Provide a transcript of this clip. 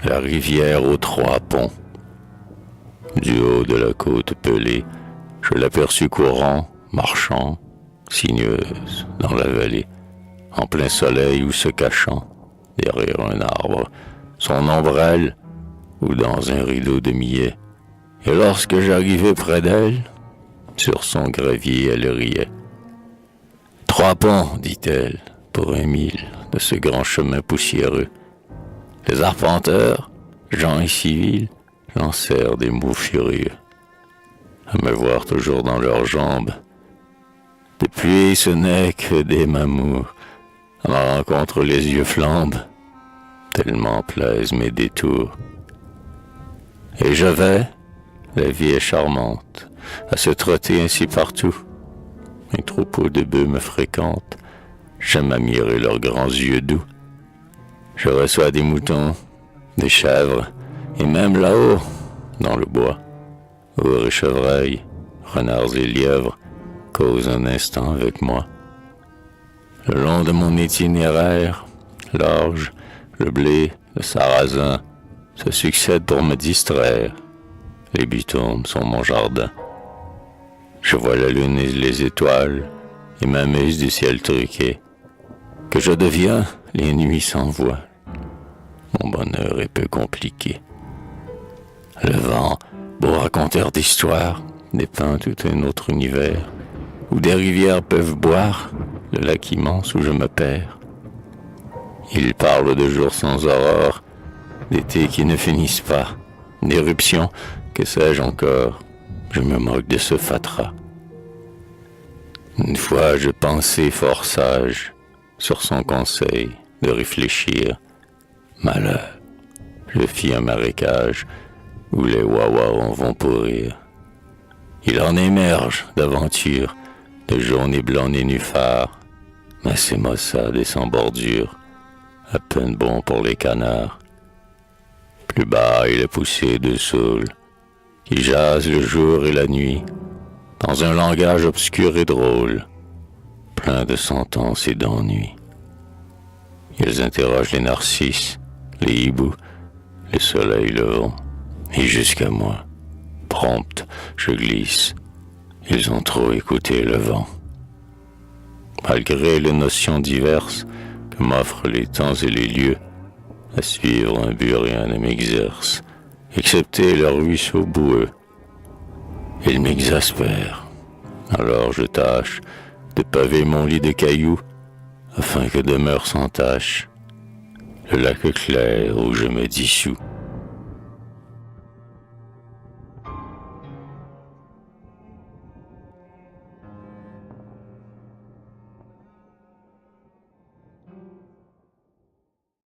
la rivière aux trois ponts. Du haut de la côte pelée, je l'aperçus courant, marchant, sinueuse, dans la vallée, en plein soleil ou se cachant, derrière un arbre, son ombrelle, ou dans un rideau de millet. Et lorsque j'arrivai près d'elle, sur son gravier elle riait. Trois ponts, dit-elle, pour 1 mille de ce grand chemin poussiéreux. Les arpenteurs, gens et civils, lancèrent des mots furieux. À me voir toujours dans leurs jambes, depuis ce n'est que des mamours. À ma rencontre les yeux flambent, tellement plaisent mes détours. Et je vais, la vie est charmante, à se trotter ainsi partout. Un troupeau de bœufs me fréquente, j'aime admirer leurs grands yeux doux. Je reçois des moutons, des chèvres, et même là-haut, dans le bois, ours et chevreuils, renards et lièvres causent un instant avec moi. Le long de mon itinéraire, l'orge, le blé, le sarrasin se succèdent pour me distraire. Les bitournes sont mon jardin. Je vois la lune et les étoiles et m'amuse du ciel truqué. Que je deviens, les nuits s'envoient. Mon bonheur est peu compliqué. Le vent, beau raconteur d'histoire, dépeint tout un autre univers, où des rivières peuvent boire le lac immense où je me perds. Il parle de jours sans aurore, d'été qui ne finissent pas, d'éruptions, que sais-je encore, je me moque de ce fatras. Une fois je pensai fort sage, sur son conseil, de réfléchir. Malheur, je fis un marécage, où les wawas en vont pourrir. Il en émerge d'aventures, de journées blancs nénuphars, mais c'est maussade et sans bordure, à peine bon pour les canards. Plus bas il est poussé de saules, qui jasent le jour et la nuit, dans un langage obscur et drôle, plein de sentences et d'ennuis. Ils interrogent les narcisses, les hiboux, les soleils levants, et jusqu'à moi, prompte, je glisse. Ils ont trop écouté le vent. Malgré les notions diverses que m'offrent les temps et les lieux, à suivre un but rien ne m'exerce, excepté le ruisseau boueux. Il m'exaspère. Alors je tâche de paver mon lit de cailloux, afin que demeure sans tache le lac clair où je me dissous.